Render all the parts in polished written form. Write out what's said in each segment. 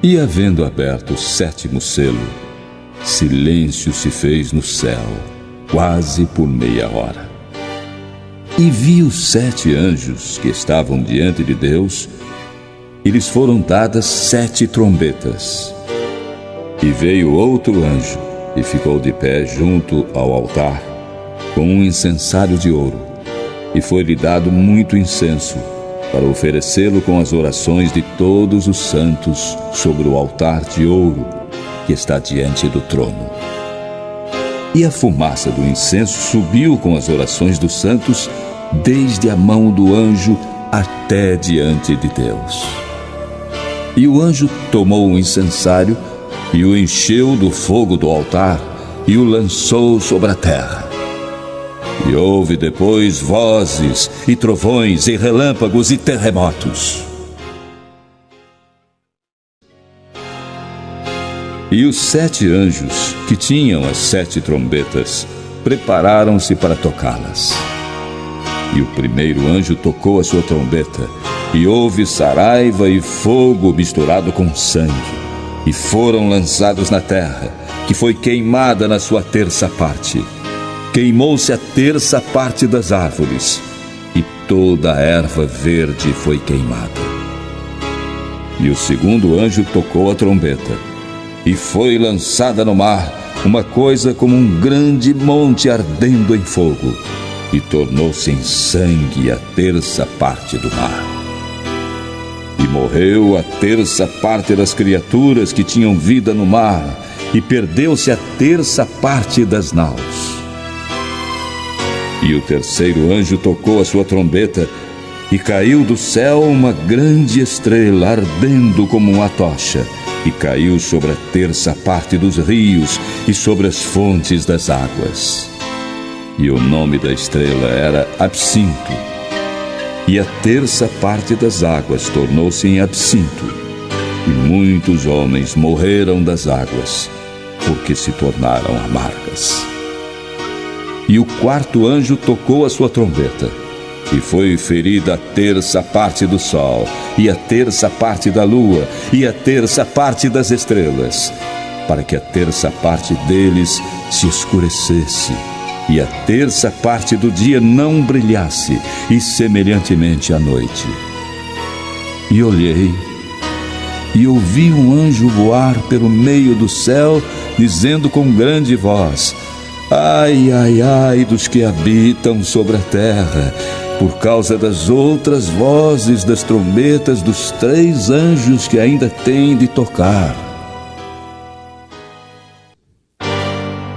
E havendo aberto o 7º selo, silêncio se fez no céu, quase por meia hora. E vi os 7 anjos que estavam diante de Deus, e lhes foram dadas 7 trombetas. E veio outro anjo, e ficou de pé junto ao altar, com um incensário de ouro, e foi-lhe dado muito incenso, para oferecê-lo com as orações de todos os santos sobre o altar de ouro que está diante do trono. E a fumaça do incenso subiu com as orações dos santos, desde a mão do anjo até diante de Deus. E o anjo tomou o incensário e o encheu do fogo do altar e o lançou sobre a terra. E houve depois vozes e trovões e relâmpagos e terremotos. E os 7 anjos que tinham as 7 trombetas prepararam-se para tocá-las. E o primeiro anjo tocou a sua trombeta, e houve saraiva e fogo misturado com sangue, e foram lançados na terra, que foi queimada na sua 3ª parte. Queimou-se a 3ª parte das árvores, e toda a erva verde foi queimada. E o segundo anjo tocou a trombeta, e foi lançada no mar uma coisa como um grande monte ardendo em fogo, e tornou-se em sangue a 3ª parte do mar. E morreu a 3ª parte das criaturas que tinham vida no mar, e perdeu-se a 3ª parte das naus. E o terceiro anjo tocou a sua trombeta, e caiu do céu uma grande estrela ardendo como uma tocha, e caiu sobre a 3ª parte dos rios e sobre as fontes das águas. E o nome da estrela era Absinto. E a 3ª parte das águas tornou-se em absinto, e muitos homens morreram das águas, porque se tornaram amargas. E o 4º anjo tocou a sua trombeta, e foi ferida a 3ª parte do sol, e a 3ª parte da lua, e a 3ª parte das estrelas, para que a 3ª parte deles se escurecesse, e a 3ª parte do dia não brilhasse, e semelhantemente à noite. E olhei, e ouvi um anjo voar pelo meio do céu, dizendo com grande voz: Ai, ai, ai dos que habitam sobre a terra, por causa das outras vozes das trombetas dos 3 anjos que ainda têm de tocar.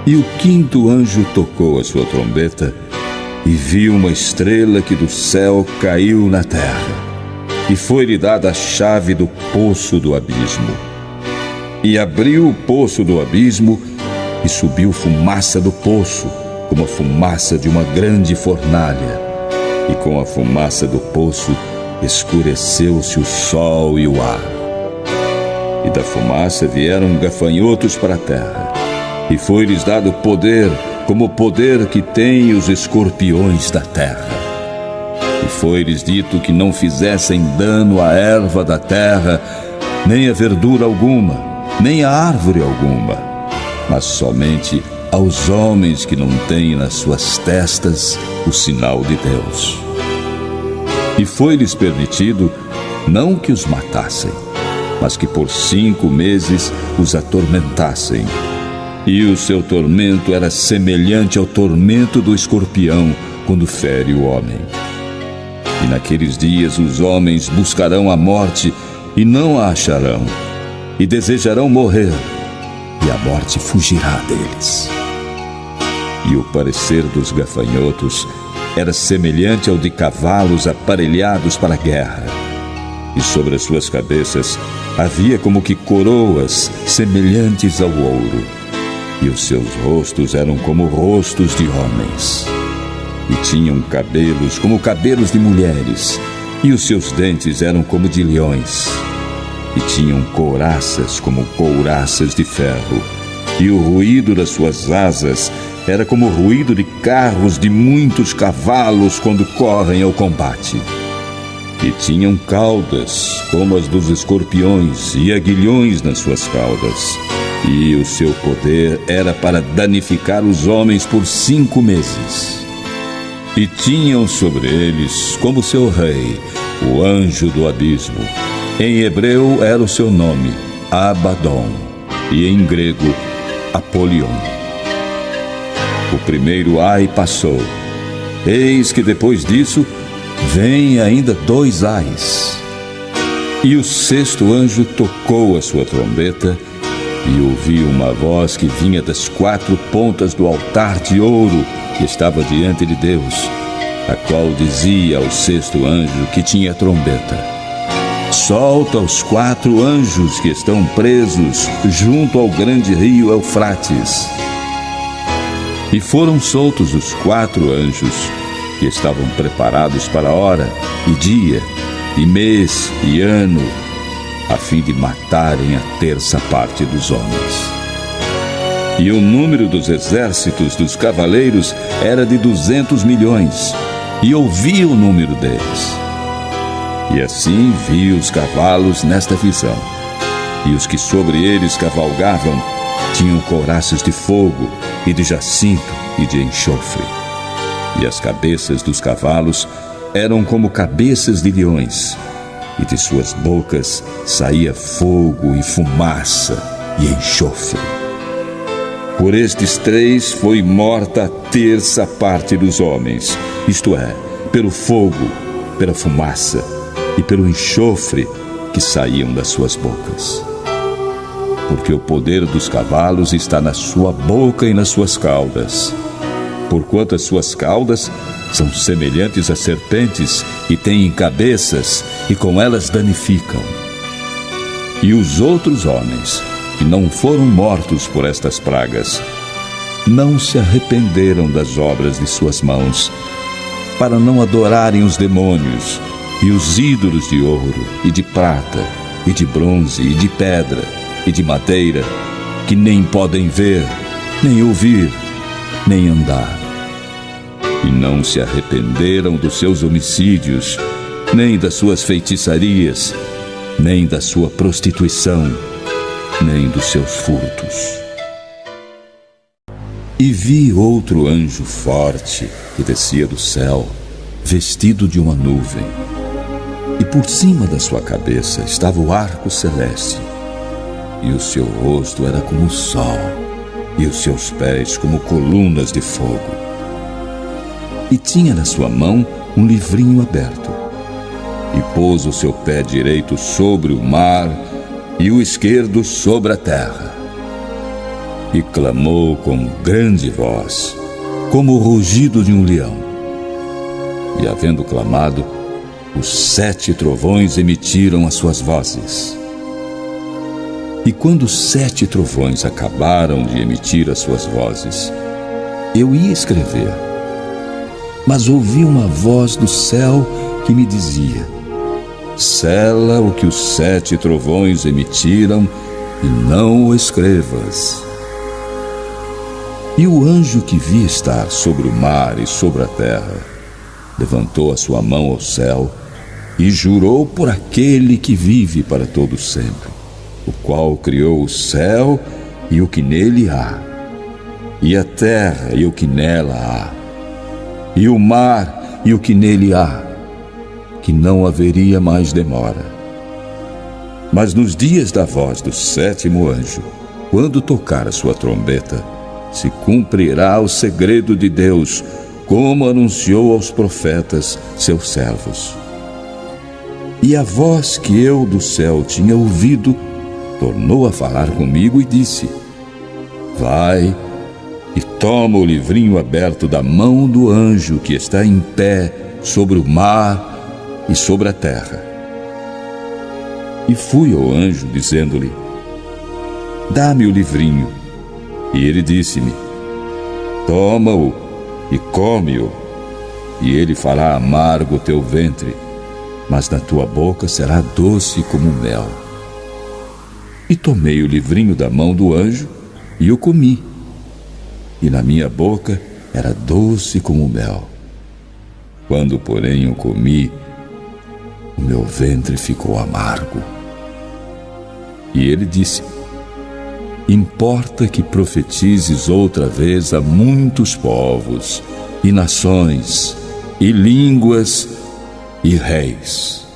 E o 5º anjo tocou a sua trombeta, e viu uma estrela que do céu caiu na terra, e foi-lhe dada a chave do poço do abismo. E abriu o poço do abismo, e subiu fumaça do poço, como a fumaça de uma grande fornalha. E com a fumaça do poço escureceu-se o sol e o ar. E da fumaça vieram gafanhotos para a terra, e foi-lhes dado poder, como o poder que têm os escorpiões da terra. E foi-lhes dito que não fizessem dano à erva da terra, nem a verdura alguma, nem a árvore alguma, mas somente aos homens que não têm nas suas testas o sinal de Deus. E foi-lhes permitido não que os matassem, mas que por 5 meses os atormentassem. E o seu tormento era semelhante ao tormento do escorpião quando fere o homem. E naqueles dias os homens buscarão a morte e não a acharão, e desejarão morrer, e a morte fugirá deles. E o parecer dos gafanhotos era semelhante ao de cavalos aparelhados para a guerra. E sobre as suas cabeças havia como que coroas semelhantes ao ouro. E os seus rostos eram como rostos de homens. E tinham cabelos como cabelos de mulheres. E os seus dentes eram como de leões. E tinham couraças como couraças de ferro, e o ruído das suas asas era como o ruído de carros de muitos cavalos quando correm ao combate. e tinham caudas como as dos escorpiões e aguilhões nas suas caudas. E o seu poder era para danificar os homens por 5 meses. E tinham sobre eles como seu rei o anjo do abismo. Em hebreu era o seu nome, Abaddon, e em grego, Apolion. O primeiro ai passou. Eis que depois disso vem ainda 2 ais. E o 6º anjo tocou a sua trombeta, e ouvi uma voz que vinha das 4 pontas do altar de ouro que estava diante de Deus, a qual dizia ao 6º anjo que tinha a trombeta: solta os 4 anjos que estão presos junto ao grande rio Eufrates. E foram soltos os 4 anjos que estavam preparados para hora e dia e mês e ano, a fim de matarem a 1/3 parte dos homens. E o número dos exércitos dos cavaleiros era de 200 milhões, e ouvi o número deles. E assim vi os cavalos nesta visão, e os que sobre eles cavalgavam tinham couraças de fogo, e de jacinto, e de enxofre. E as cabeças dos cavalos eram como cabeças de leões, e de suas bocas saía fogo e fumaça e enxofre. Por estes 3 foi morta a 1/3 parte dos homens, isto é, pelo fogo, pela fumaça e pelo enxofre que saíam das suas bocas. Porque o poder dos cavalos está na sua boca e nas suas caudas, porquanto as suas caudas são semelhantes a serpentes e têm cabeças, e com elas danificam. E os outros homens, que não foram mortos por estas pragas, não se arrependeram das obras de suas mãos, para não adorarem os demônios e os ídolos de ouro e de prata e de bronze e de pedra e de madeira, que nem podem ver, nem ouvir, nem andar. E não se arrependeram dos seus homicídios, nem das suas feitiçarias, nem da sua prostituição, nem dos seus furtos. E vi outro anjo forte que descia do céu, vestido de uma nuvem, e por cima da sua cabeça estava o arco celeste, e o seu rosto era como o sol, e os seus pés como colunas de fogo. E tinha na sua mão um livrinho aberto, e pôs o seu pé direito sobre o mar e o esquerdo sobre a terra. E clamou com grande voz, como o rugido de um leão. E havendo clamado, os 7 trovões emitiram as suas vozes. E quando os 7 trovões acabaram de emitir as suas vozes, eu ia escrever, mas ouvi uma voz do céu que me dizia: sela o que os 7 trovões emitiram e não o escrevas. E o anjo que vi estar sobre o mar e sobre a terra levantou a sua mão ao céu e jurou por aquele que vive para todo sempre, o qual criou o céu e o que nele há, e a terra e o que nela há, e o mar e o que nele há, que não haveria mais demora. Mas nos dias da voz do 7º anjo, quando tocar a sua trombeta, se cumprirá o segredo de Deus, como anunciou aos profetas, seus servos. E a voz que eu do céu tinha ouvido tornou a falar comigo e disse: vai e toma o livrinho aberto da mão do anjo que está em pé sobre o mar e sobre a terra. E fui ao anjo, dizendo-lhe: dá-me o livrinho. E ele disse-me: toma-o e come-o, e ele fará amargo o teu ventre, mas na tua boca será doce como mel. E tomei o livrinho da mão do anjo e o comi, e na minha boca era doce como mel. Quando, porém, o comi, o meu ventre ficou amargo. E ele disse: importa que profetizes outra vez a muitos povos, e nações, e línguas, e reis.